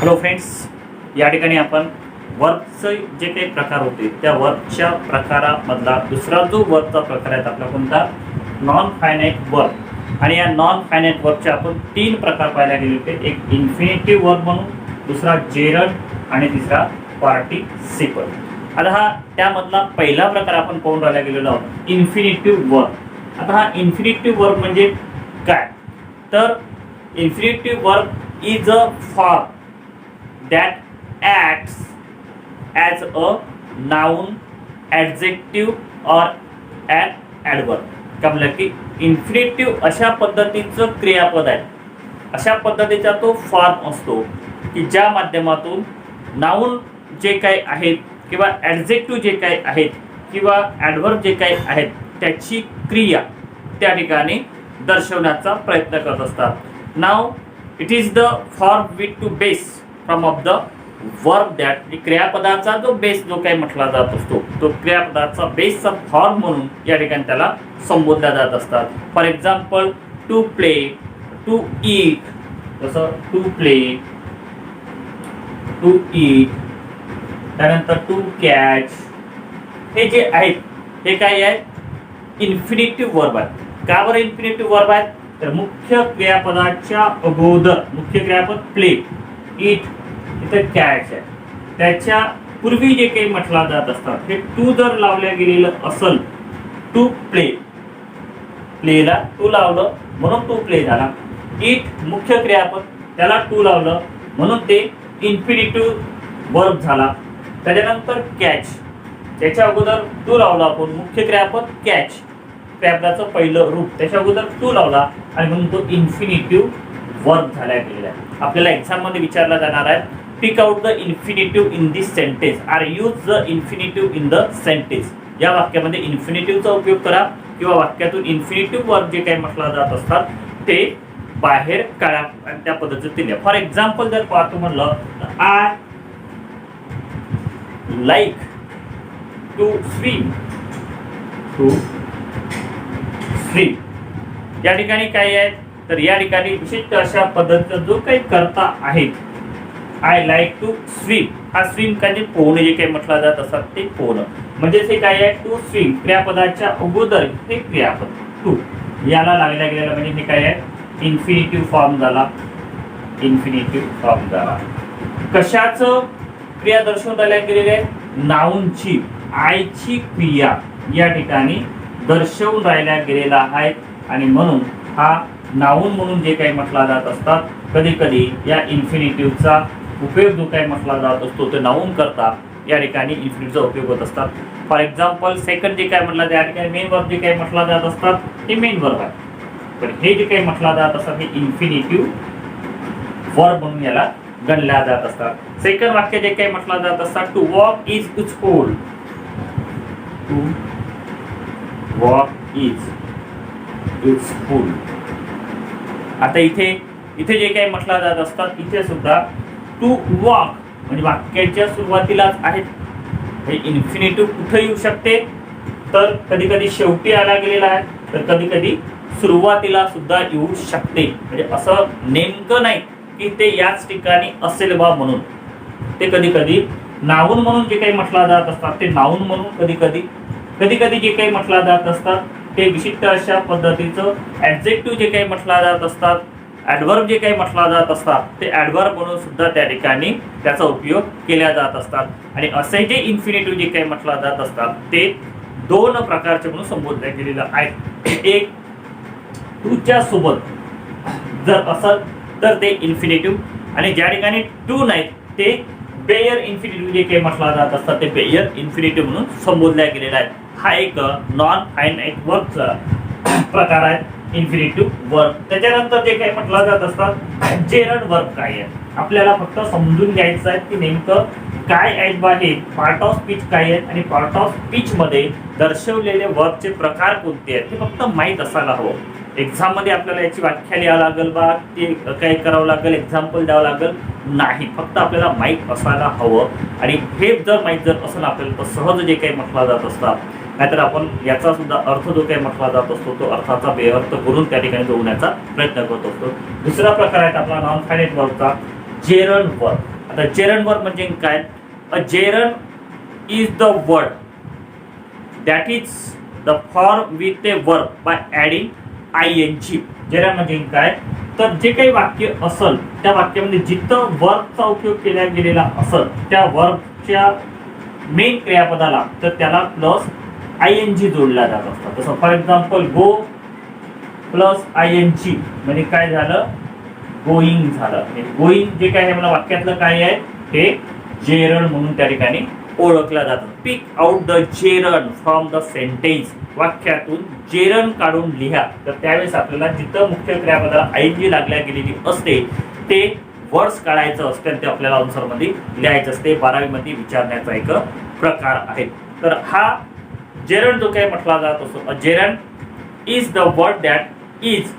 Hello friends, या ठिकाणी आपण वर्कचे जे काही प्रकार होते त्या वर्कच्या प्रकारामधला दुसरा जो वर्कचा प्रकार आहे आपला कोणता, नॉन फायनाईट वर्क. आणि या नॉन फायनाईट वर्कचे आपण तीन प्रकार पाहायला गेले होते. एक इन्फिनिटिव्ह वर्क म्हणून, दुसरा जेरंड आणि तिसरा पार्टिसिपल. आता हा त्यामधला पहिला प्रकार आपण पाहून राहायला गेलेलो आहोत, इन्फिनिटिव्ह वर्क. आता हा इन्फिनिटिव्ह वर्क म्हणजे काय, तर infinitive work is a form that acts as a noun, adjective or an adverb. का म्हणलं की इन्फिनिटिव्ह अशा पद्धतीचं क्रियापद आहे, अशा पद्धतीचा तो फॉर्म असतो की ज्या माध्यमातून नाउन जे काही आहेत किंवा ॲडजेक्टिव्ह जे काही आहेत किंवा ॲडव्हर्ब जे काही आहेत त्याची क्रिया त्या ठिकाणी दर्शवण्याचा प्रयत्न करत असतात. Now it is the form with to base from of the verb that. क्रियापदाचा जो बेस जो काही म्हटला जात असतो तो क्रियापदाचा बेसचा फॉर्म म्हणून या ठिकाणी त्याला संबोधल्या जात असतात. For example to play, to eat, जसं टू प्ले, टू ईट, त्यानंतर टू कॅच, हे जे आहेत हे काय आहे, इन्फिनिटिव्ह वर्ब आहेत. का बरं इन्फिनिटिव्ह वर्ब आहेत, तर मुख्य क्रियापदाच्या अगोदर, मुख्य क्रियापद प्ले, ईट, इथे कॅच आहे, त्याच्या पूर्वी जे काही म्हटला जात असतात हे टू जर लावल्या गेलेलं असेल, टू प्ले, प्लेला टू लावलं म्हणून टू प्ले झाला. ईट मुख्य क्रियापद, त्याला टू लावलं म्हणून ते इन्फिनिटिव्ह वर्ब झाला. त्याच्यानंतर कॅच, त्याच्या अगोदर टू लावला आपण, मुख्य क्रियापद कॅच, क्रियापदाचं पहिलं रूप, त्याच्या अगोदर टू लावला आणि म्हणून तो इन्फिनिटिव्ह वर्ब झाला गेलेला आहे. आपल्याला एक्झाम मध्ये विचारला जाणार आहे, pick out the infinitive in this sentence or use the infinitive in the sentence. या वाक्यामध्ये इन्फिनिटिव्हचा उपयोग करा किंवा वाक्यातून इन्फिनिटिव्ह वर्ब जे काही म्हटला जात असतात ते बाहेर काढा आणि त्या पद्धतीने. फॉर एक्झाम्पल जर पाहतो म्हणलं, I like to swim, to swim. या ठिकाणी काय आहे, तर या ठिकाणी विशिष्ट अशा पद्धतीचा जो काही करता आहे, आय लाईक टू स्विम, हा स्विम म्हणजे पोहणे जे काही म्हटलं जात असतात ते पोहणं, म्हणजेच हे काय आहे, टू स्विम क्रियापदाच्या अगोदर हे क्रियापद टू याला लागल्या गेलेला म्हणजे हे काय आहे, इन्फिनिटिव्ह फॉर्म झाला, इन्फिनिटिव्ह फॉर्म झाला. कशाचं क्रिया दर्शवून राहिल्या गेलेली आहे, नाउनची, आयची क्रिया या ठिकाणी दर्शवून राहिल्या गेलेला आहे. आणि म्हणून हा नाउन म्हणून जे काही म्हटला जात असतात, कधी कधी या इन्फिनिटिव्हचा उपयोग जो काही म्हटला जात असतो ते नाउन करता या ठिकाणी इन्फिनिटिव्हचा उपयोग होत असतात. फॉर एक्झाम्पल सेकंड जे काय म्हटलं त्या ठिकाणी मेन वर्ब जे काही म्हटला जात असतात हे मेन वर्ब आहे, पण हे जे काही म्हटला जात असतात हे इन्फिनिटिव्ह वर्ब म्हणून याला गणल्या जात असतात. सेकंड वाक्य जे काही म्हटला जात असतात, to walk is useful, to walk is useful. आता इथे जे काही म्हटलं जात असतात इथे सुद्धा टू वॉक म्हणजे वाक्याच्या सुरुवातीलाच आहेत. हे इन्फिनिटिव्ह कुठे येऊ शकते, तर कधी कधी शेवटी आला गेलेला आहे, तर कधी कधी सुरुवातीला सुद्धा येऊ शकते. म्हणजे असं नेमकं नाही की ते याच ठिकाणी असेल बा म्हणून. ते कधी कधी नाउन म्हणून जे काही म्हटलं जात असतात ते नाउन म्हणून, कधी कधी जे काही म्हटलं जात असतात ते विशिष्ट अशा पद्धतीचं ॲडजेक्टिव्ह जे काही म्हटलं जात असतात, ॲडव्हर्ब जे काही म्हटला जात असतात ते ॲडव्हर्ब म्हणून सुद्धा त्या ठिकाणी त्याचा उपयोग केला जात असतात. आणि असे जे इन्फिनिटिव्ह जे काही म्हटला जात असतात ते दोन प्रकारचे म्हणून संबोधले गेलेलं आहे. एक टूच्या सोबत जर असं तर ते इन्फिनिटिव्ह, आणि ज्या ठिकाणी टू नाही ते बेयर इन्फिनिटिव्ह जे काही म्हटला जात असतात ते बेयर इन्फिनिटिव्ह म्हणून संबोधल्या गेलेला आहे. हा एक नॉन फायनाईट वर्बचा प्रकार आहे, इन्फिनिटिव्ह वर्ब. त्याच्यानंतर जे काही म्हटलं जात असतात जेरंड वर्ब काय आहे, आपल्याला फक्त समजून घ्यायचं आहे की नेमकं काय आहेत बा, हे पार्ट ऑफ स्पीच काय आहेत आणि पार्ट ऑफ स्पीच मध्ये दर्शवलेले वर्बचे प्रकार कोणते आहेत हे फक्त माहीत असायला हवं. एक्झाम मध्ये आपल्याला याची व्याख्या लिहावं लागेल बा, ते काय करावं लागेल, एक्झाम्पल द्यावं लागेल नाही, फक्त आपल्याला माहीत असायला हवं. आणि हे जर माहीत जर असेल आपल्याला तर सहज जे काही म्हटलं जात असतात, नाहीतर आपण याचा सुद्धा अर्थ जो काही म्हटला जात असतो तो अर्थाचा बेअर्थ करून त्या ठिकाणी जोडण्याचा प्रयत्न करत असतो. दुसरा प्रकार आहे आपला नॉन फायनाईट वर्बचा, जेरन वर्ब. आता जेरन वर्ब म्हणजे काय? A gerund is the word that is the form with a verb by adding ING. Gerund म्हणजे काय? तर जे काही वाक्य असल त्या वाक्यामध्ये जिथं वर्बचा उपयोग केला गेलेला असल त्या वर्बच्या मेन क्रियापदाला तर त्याला प्लस ING जोडला जात असतात. तसं for example go plus ING म्हणजे काय झालं? गोईंग झालं. गोईंग जे काय आहे मला वाक्यातलं काय आहे हे जेरन म्हणून त्या ठिकाणी ओळखलं जातं. Pick out the gerund from the sentence. वाक्यातून जेरन काढून लिहा. तर त्यावेळेस आपल्याला जिथं मुख्य क्रियापदाला ING लागल्या गेलेली असते ते वर्ड्स काढायचं असते आणि ते आपल्याला आन्सर मध्ये लिहायचं असते. 12वी मध्ये विचारण्याचा एक प्रकार आहे. तर हा जेरन जो काही म्हटला जात असतो, gerund is the word that is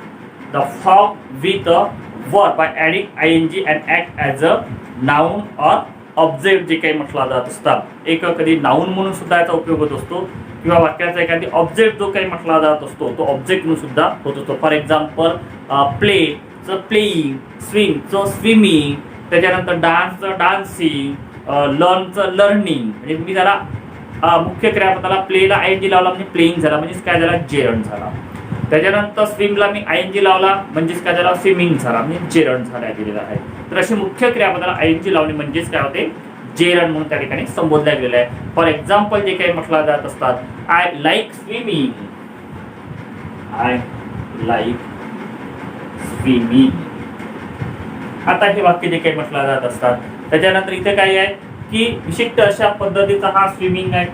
the form with a verb by adding ING and act as a noun or object जे काही म्हटला जात असतात. एक कधी नाउन म्हणून सुद्धा याचा उपयोग होत असतो किंवा वाक्याचा एखादी ऑब्जेक्ट जो काही म्हटला जात असतो तो ऑब्जेक्ट म्हणून सुद्धा होत असतो. फॉर एक्झाम्पल प्ले च प्लेईंग, स्विम च स्विमिंग, त्याच्यानंतर डान्सचं डान्सिंग, लर्नचं लर्निंग. म्हणजे मी त्याला मुख्य क्रियापदाला प्लेला ING लावला म्हणजे प्लेईंग झाला म्हणजेच काय झाला? जेरन झाला. त्याच्यानंतर स्विमला मी ING लावला म्हणजेच काय झाला? स्विमिंग झाला म्हणजे जेरन झाला गेलेला आहे. तर अशी मुख्य क्रियापदाला ING लावणे म्हणजेच काय होते? जेरन म्हणून त्या ठिकाणी संबोधल्या गेलेलं आहे. फॉर एक्झाम्पल जे काही म्हटलं जात असतात, I like swimming, I like swimming. आता हे वाक्य जे काही म्हटलं जात असतात त्याच्यानंतर इथे काय आहे की विशिष्ट अशा पद्धतीचा हा स्विमिंग आहे,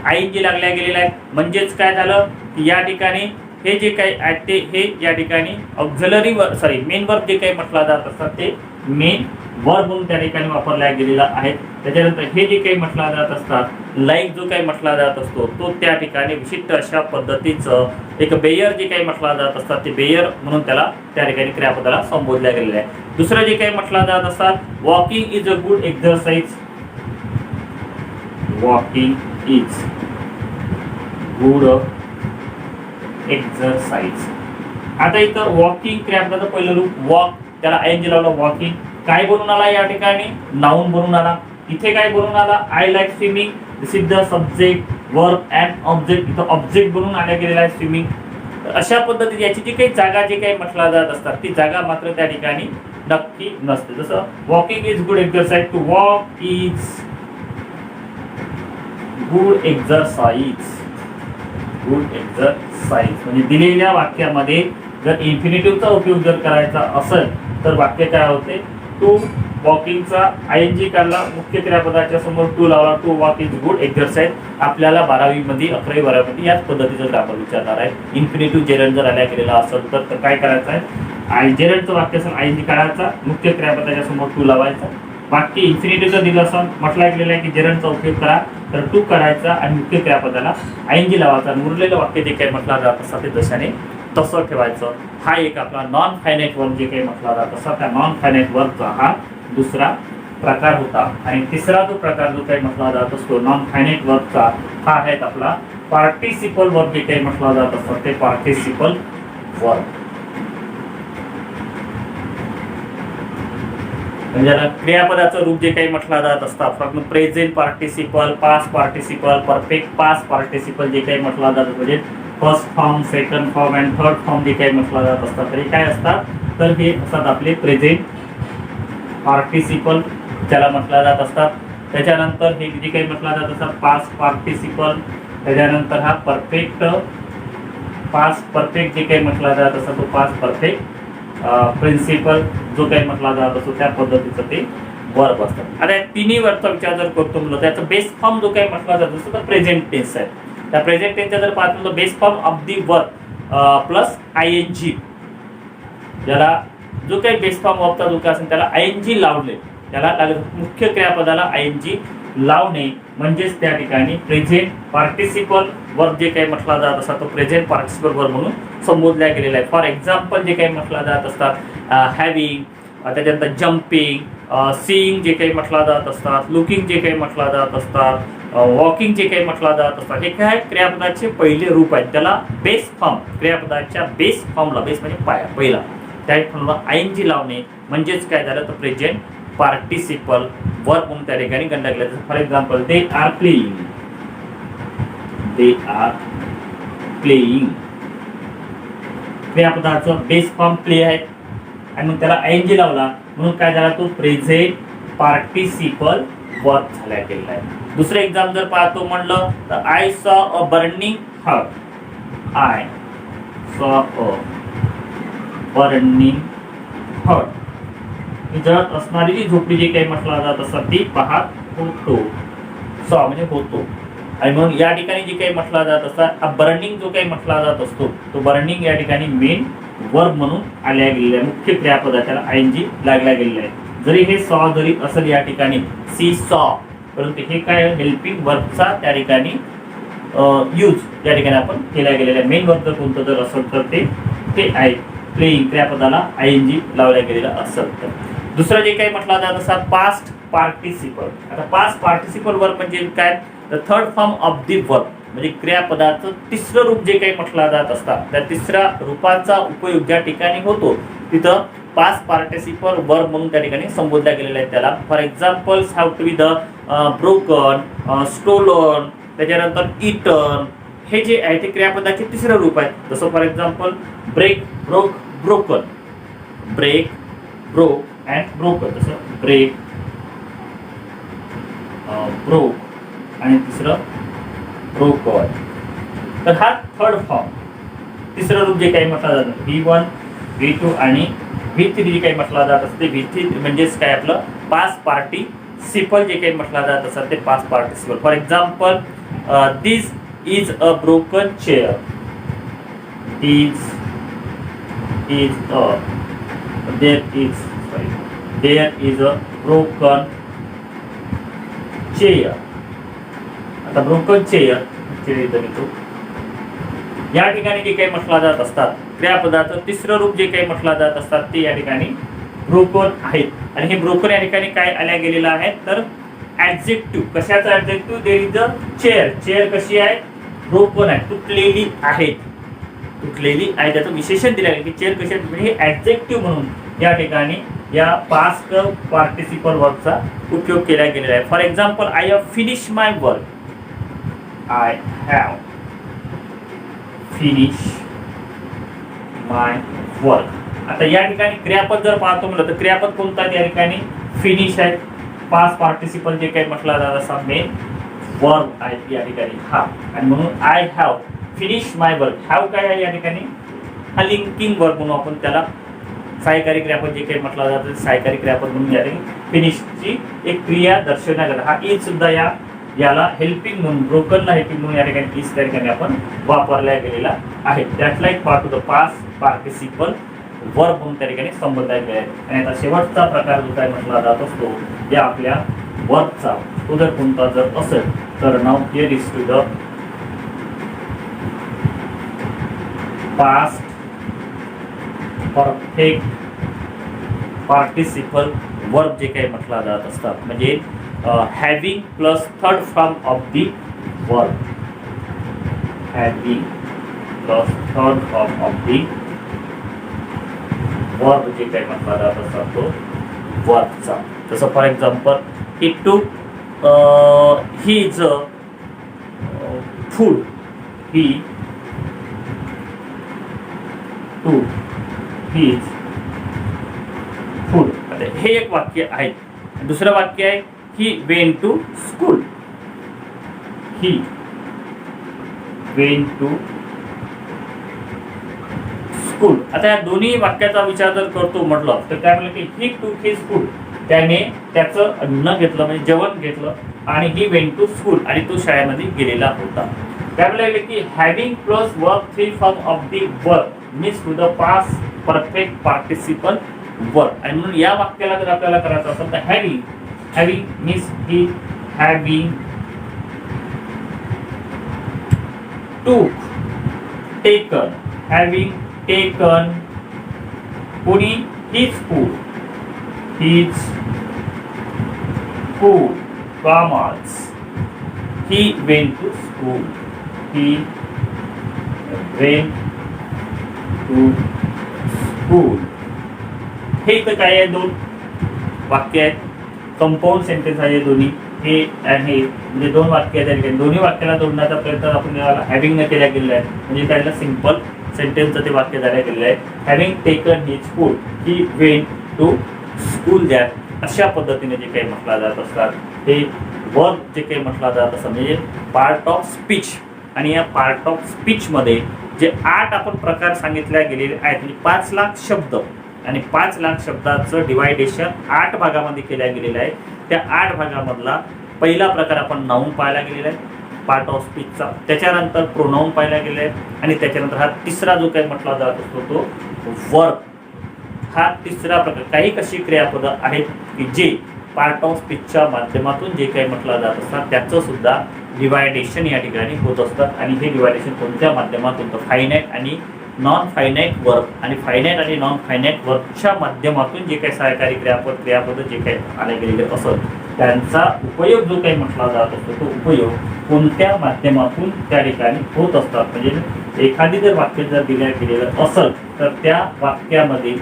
ING लागल्या गेलेला आहे म्हणजेच काय झालं की या ठिकाणी हे जे काही आहे ते हे या ठिकाणी auxiliary verb sorry main verb जे काही म्हटलं जात असतात ते मेन वर्ब म्हणून त्या ठिकाणी वापरला गेलेला आहे. त्याच्यानंतर हे जे काही म्हटलं जात असतात लाईक जो काही म्हटला जात असतो तो त्या ठिकाणी विशिष्ट अशा पद्धतीचं एक बेयर जे काही म्हटला जात असतात ते बेयर म्हणून त्याला त्या ठिकाणी क्रियापदाला संबोधल्या गेलेलं आहे. दुसरं जे काही म्हटलं जात असतात walking is a good exercise, walking is good exercise. आता इथं वॉकिंग क्रियापदाचं पहिलं रूप वॉक त्याला ING लावला वॉकिंग. काय बनून आला या ठिकाणी? नाउन बनून आला. इथे काय बनून आला? I like swimming. This is the subject verb and object. इथं ऑब्जेक्ट बनून आल्या गेलेला आहे स्विमिंग. अशा पद्धतीने याची जी काही जागा जे काही म्हटला जात असतात ती जागा मात्र त्या ठिकाणी नक्की नसते. जसं walking is good exercise, to walk is good exercise. Good exercise म्हणजे दिलेल्या वाक्यामध्ये जर इन्फिनिटिव्हचा उपयोग जर करायचा असेल तर वाक्य काय होते? टू वॉकिंगचा ING काढला, मुख्य क्रियापदाच्या समोर टू लावला, to walk is good exercise. आपल्याला 12वी मध्ये 11वी 12वी मध्ये याच पद्धतीचं ग्रामर विचारणार आहे. इन्फिनिटिव्ह जेरन जर आल्या गेलेला असेल तर काय करायचं आहे? जेरनचं वाक्य असेल ING काढायचा, मुख्य क्रियापदाच्या समोर टू लावायचा. वाक्य इन्फिनिटिव्हचं दिलं असेल म्हटलं गेलेलं आहे की जेरनचा उपयोग करा तर टू काढायचा आणि मुख्य क्रियापदाला ING लावायचा. उरलेलं वाक्य जे काही म्हटलं जात असतं ते जशाने तसं ठेवायचं. हा एक आपला नॉन फायनाईट वर्ब जे काही म्हटला जात असता त्या नॉन फायनाईट वर्बचा हा दुसरा प्रकार होता. आणि तिसरा जो प्रकार जो काही म्हटला जात असतो नॉन फायनाईट वर्बचा हा आहे आपला पार्टिसिपल वर्ब जे काही म्हटला जात असतं ते पार्टिसिपल वर्ब. म्हणजे क्रियापदाचं रूप जे काही म्हटलं जात असतं फक्त present participle, past participle, perfect past participle जे काही म्हटलं जातं म्हणजे first form, second form and third form जे काही म्हटलं जात असतात तरी काय असतात तर हे असतात आपले प्रेझेंट पार्टिसिपल ज्याला म्हटलं जात असतात. त्याच्यानंतर हे जे काही म्हटलं जात असतात पास्ट पार्टिसिपल. त्याच्यानंतर हा परफेक्ट पास्ट परफेक्ट जे काही म्हटलं जात असतं तो पास्ट परफेक्ट प्रिन्सिपल जो काही म्हटला जात असतो त्या पद्धतीचं ते वर्ब असतात. आता या तिन्ही वर्बचा विचार जर करतो म्हणलं त्याचा बेस फॉर्म जो काही म्हटला जात असतो तर प्रेझेंट टेन्स आहे. त्या प्रेझेंट टेन्सचा जर पाहतो तर base form of the verb plus ING ज्याला जो काही बेस फॉर्म ऑफचा जो काही असेल त्याला ING लावले त्याला मुख्य क्रियापदाला ING लावणे म्हणजेच त्या ठिकाणी प्रेझेंट पार्टिसिपल वर्ब जे काही म्हटला जात असतात तो प्रेझेंट पार्टिसिपल वर्ब म्हणून संबोधला गेलेला आहे. फॉर एक्झाम्पल जे काही म्हटला जात असतात हॅविंग, त्याच्यानंतर जम्पिंग, सीइंग जे काही म्हटला जात असतात, लुकिंग जे काही म्हटला जात असतात, वॉकिंग जे काही म्हटला जात असतात हे काय क्रियापदाचे पहिले रूप आहेत. त्याला बेस फॉर्म क्रियापदाच्या बेस फॉर्मला बेस म्हणजे पाया पहिला त्या ठिकाणी आयएनजी लावणे म्हणजेच काय झालं तर प्रेझेंट पार्टिसिपल वर्ब म्हणून त्या ठिकाणी कंडक्ट केलं. For example they are playing, they are playing. क्रियापदाचं बेस फॉर्म प्ले आहे आणि मग त्याला आयएनजी लावला म्हणून काय झाला तो प्रेझेंट पार्टिसिपल वर्ब झाला गेलेला आहे. दुसरं एक्झाम जर पाहतो म्हणलं तर I saw a burning Hut, I saw a burning हट. जळत असणारी जी झोपडी जी काही म्हटलं जात असतात ती पाहत होतो. सॉ म्हणजे होतो. आणि म्हणून या ठिकाणी जे काही म्हटलं जात असतात बर्निंग जो काही म्हटला जात असतो तो बर्निंग या ठिकाणी मेन वर्ब म्हणून आल्या गेलेला आहे. मुख्य क्रियापद त्याला आयएनजी लागला गेलेला आहे. जरी हे सॉ जरी असेल या ठिकाणी सी सॉ, परंतु हे काय हेल्पिंग वर्बचा त्या ठिकाणी यूज या ठिकाणी आपण केला गेलेला आहे. मेन वर्ब जर कोणतं जर असेल तर ते आहे. प्लेइंग क्रियापदाला आयएनजी लावला गेलेला असेल तर. दुसरं जे काही म्हटलं जात असतात पास्ट पार्टिसिपल. आता पास्ट पार्टिसिपल वर्ब म्हणजे काय तर third form of the verb म्हणजे क्रियापदाचं तिसरं रूप जे काही म्हटलं जात असतात त्या तिसऱ्या रूपाचा उपयोग ज्या ठिकाणी होतो तिथं पास्ट पार्टिसिपल वर्ब म्हणून त्या ठिकाणी संबोधल्या गेलेला आहे त्याला. For example have to be the broken, stolen, त्याच्यानंतर इटन. हे जे आहे ते क्रियापदाचे तिसरं रूप आहे. जसं for example break, broke, broken. Break, broke and broken. जसं ब्रेक, ब्रोक आणि तिसरं ब्रोकन. तर हा थर्ड फॉर्म तिसरं रूप जे काही म्हटलं जातं V1, V2 आणि V3 जे काही म्हटलं जात असते V3 म्हणजेच काय आपलं पास्ट पार्टिसिपल जे काही म्हटलं जात असतात ते past participle. For example this is a broken chair, this is a, there is a broken chair. आता ब्रोकन चेअर या ठिकाणी जे काही म्हटलं जात असतात क्रियापदाचं तिसरं रूप जे काही म्हटलं जात असतात ते या ठिकाणी ब्रोकन आहेत. आणि हे ब्रोकन या ठिकाणी काय आल्या गेलेलं आहे तर ऍडजेक्टिव्ह. कशाचा adjective? There is a chair. Chair कशी आहे? ब्रोकन आहे, तुटलेली आहे. तुटलेली आहे त्याचं विशेषण दिलं आहे की चेअर कशी आहे म्हणजे हे ऍडजेक्टिव्ह म्हणून या ठिकाणी या पास्ट पार्टिसिपल वर्बचा उपयोग केला गेलेला आहे. For example I have finish my work, I have finish my work. आता या ठिकाणी क्रियापद जर पाहतो म्हणलं तर क्रियापद कोणता या ठिकाणी फिनिश आहे. पास्ट पार्टिसिपल जे काही म्हटलं जात असा मेन वर्ब आहे या ठिकाणी हा. आणि म्हणून I have finish my work. Have काय आहे या ठिकाणी? हा लिंकिंग वर्ब म्हणून आपण त्याला सहाय्यकारी क्रियापद जे काही म्हटलं जातं सहाय्यकारी क्रियापद म्हणून या ठिकाणी फिनिशची एक क्रिया दर्शवण्यात येतात. हा इज सुद्धा याला हेल्पिंग म्हणून ब्रोकनला हेल्पिंग म्हणून या ठिकाणी इज त्या ठिकाणी आपण वापरला गेलेला आहे. त्यातला एक पार्ट होतं पास्ट पार्टिसिपल वर्ब म्हणून त्या ठिकाणी संबोधला गेला आहे. आणि आता शेवटचा प्रकार जो काय म्हटला जात असतो या आपल्या वर्बचा तो जर कोणता जर असेल तर नाव here is to the past perfect participle verb जे काही म्हटला जात असतात म्हणजे having plus third form of the verb. Having plus third form of the verb जे काही म्हटला जात असतात तो वर्बचा. जसं फॉर एक्झाम्पल ही टूक हिज फूड, ही टूक हिज फूड. हे एक वाक्य आहे. दुसरं वाक्य आहे he went to school, he went to school. आता या दोन्ही वाक्याचा विचार जर करतो म्हटलं तर काय म्हणलं की ही टूक हिज फूड, त्याने त्याचं अन्न घेतलं म्हणजे जेवण घेतलं आणि ही वेंट टू स्कूल आणि तो शाळेमध्ये गेलेला होता. काय म्हणलं की having plus verb three form of the verb means to the past perfect participle verb. आणि म्हणून या वाक्याला जर आपल्याला करायचं असेल तर having, having means he having took, taken, having taken कोणी his food, his food commerce, he went to school, he went to school. हे इथं काय आहे, दोन वाक्य आहेत, कंपाऊंड सेंटेन्स आहे दोन्ही, हे आणि हे म्हणजे दोन वाक्य आहेत त्या ठिकाणी. दोन्ही वाक्याला जोडण्याचा प्रयत्न आपण हॅव्हिंग न केला गेलेला आहे, म्हणजे त्याला सिंपल सेंटेन्सचं ते वाक्य झालं गेलेलं आहे. Having taken his food he went to school that. अशा पद्धतीने जे काही म्हटलं जात असतात हे वर्ब जे काही म्हटलं जात असतं म्हणजे पार्ट ऑफ स्पीच. आणि या पार्ट ऑफ स्पीचमध्ये जे 8 आपण प्रकार सांगितले गेलेले आहेत, म्हणजे 5 लाख शब्द आणि 5 लाख शब्दाचं डिवायडेशन 8 भागामध्ये केल्या गेलेलं आहे. त्या 8 भागामधला पहिला प्रकार आपण नाऊन पाहायला गेलेला आहे पार्ट ऑफ स्पीचचा, त्याच्यानंतर प्रोनाऊन पाहायला गेलेला आहे आणि त्याच्यानंतर हा तिसरा जो काही म्हटला जात असतो तो वर्ब. हा तिसरा प्रकार. काही कशी क्रियापदं आहेत की जे पार्ट ऑफ स्पीचच्या माध्यमातून जे काही म्हटलं जात असतात त्याचं सुद्धा डिवायडेशन या ठिकाणी होत असतात. आणि हे डिवायडेशन कोणत्या माध्यमातून, तर फायनाईट आणि नॉन फायनाईट वर्ब. आणि फायनाईट आणि नॉन फायनाईट वर्बच्या माध्यमातून जे काही सहकारी क्रियापद जे काही आले गेलेले असत त्यांचा उपयोग जो काही म्हटला जात असतो तो उपयोग कोणत्या माध्यमातून त्या ठिकाणी होत असतात. म्हणजे एखादी जर वाक्य जर दिल्या गेलेलं असेल तर त्या वाक्यामध्ये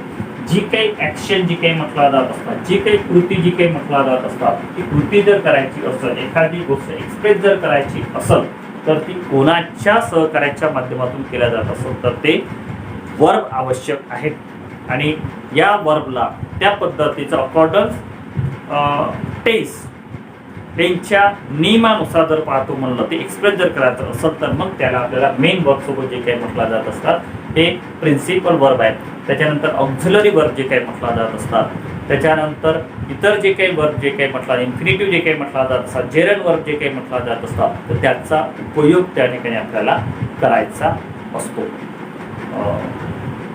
जी काही ॲक्शन जी काही म्हटला जात असतात, जी काही कृती जी काही म्हटला जात असतात, ती कृती जर करायची असेल, एखादी गोष्ट एक्सप्रेस जर करायची असेल तर ती कोणाच्या सहकार्याच्या माध्यमातून केल्या जात असेल तर ते वर्ब आवश्यक आहेत. आणि या वर्बला त्या पद्धतीचं अकॉर्डन्स टेन्सच्या नियमानुसार जर पाहतो म्हणलं ते एक्सप्रेस जर करायचं असेल तर मग त्याला आपल्याला मेन वर्ब सोबत जे काही म्हटलं जात असतात हे प्रिन्सिपल वर्ब आहेत. त्याच्यानंतर ऑक्झिलरी वर्ब जे काही म्हटला जात असतात, त्याच्यानंतर इतर जे काही वर्ब जे काही म्हटला, इन्फिनिटिव्ह जे काही म्हटला जात असतात, जेरंड वर्ब जे काही म्हटला जात असतात तर त्याचा उपयोग त्या ठिकाणी आपल्याला करायचा असतो.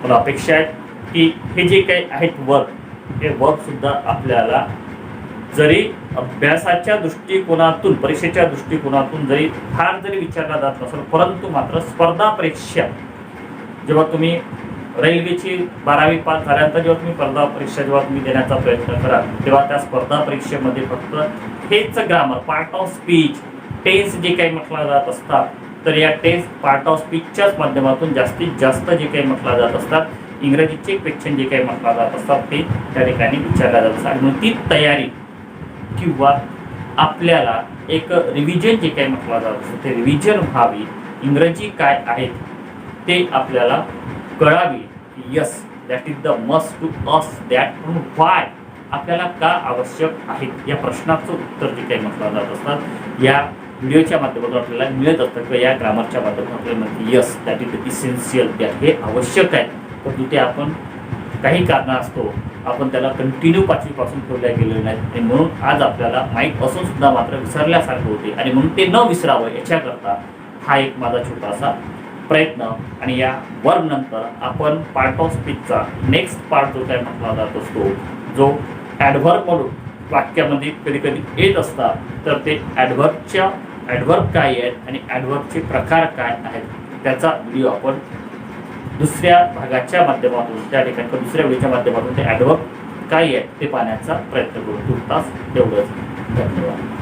मला अपेक्षा आहे की हे जे काही आहेत वर्ब हे वर्ब सुद्धा आपल्याला जरी अभ्यासाच्या दृष्टिकोनातून, परीक्षेच्या दृष्टिकोनातून जरी फार जरी विचारला जात नसेल, परंतु मात्र स्पर्धा परीक्षा जेव्हा तुम्ही रेल्वेची 12वी पास झाल्यानंतर जेव्हा तुम्ही स्पर्धा परीक्षा जेव्हा तुम्ही देण्याचा प्रयत्न कराल तेव्हा त्या स्पर्धा परीक्षेमध्ये फक्त हेच grammar, part of speech, tense जे काही म्हटलं जात असतात तर या टेन्स पार्ट ऑफ स्पीचच्याच माध्यमातून जास्तीत जास्त जे काही म्हटलं जात असतात, इंग्रजीचे क्वेश्चन जे काही म्हटलं जात असतात ते त्या ठिकाणी विचारल्या जात असतात. म्हणून ती तयारी किंवा आपल्याला एक रिव्हिजन जे काही म्हटलं जात असतं ते रिव्हिजन व्हावी, इंग्रजी काय आहेत ते आपल्याला कळावी. Yes, that is the must to us that. म्हणून वाय आपल्याला का आवश्यक आहे या प्रश्नाचं उत्तर जे काही म्हटलं जात असतात या व्हिडिओच्या माध्यमातून आपल्याला मिळत असतं किंवा या ग्रामरच्या माध्यमातून आपल्याला म्हणते yes that is the essential, that हे आवश्यक आहे. परंतु ते आपण काही कारण असतो आपण त्याला कंटिन्यू 5वी पासून ठेवल्या गेलेलं नाही आणि म्हणून आज आपल्याला माहीत असून सुद्धा मात्र विसरल्यासारखं होते. आणि म्हणून ते न विसरावं याच्याकरता हा एक माझा छोटासा प्रयत्न. आणि या वर्ब नंतर आपण पार्ट ऑफ स्पीचचा नेक्स्ट पार्ट जो काय म्हटला जात असतो जो ॲडव्हर्ब म्हणून वाक्यामध्ये कधी कधी येत असतात तर ते ॲडव्हर्ब काय आहेत आणि ॲडव्हर्बचे प्रकार काय आहेत त्याचा व्हिडिओ आपण दुसऱ्या भागाच्या माध्यमातून त्या ठिकाणी दुसऱ्या व्हिडिओच्या माध्यमातून ते ॲडव्हर्ब काय आहे ते पाहण्याचा प्रयत्न करू. तुर्तास तेवढंच. धन्यवाद.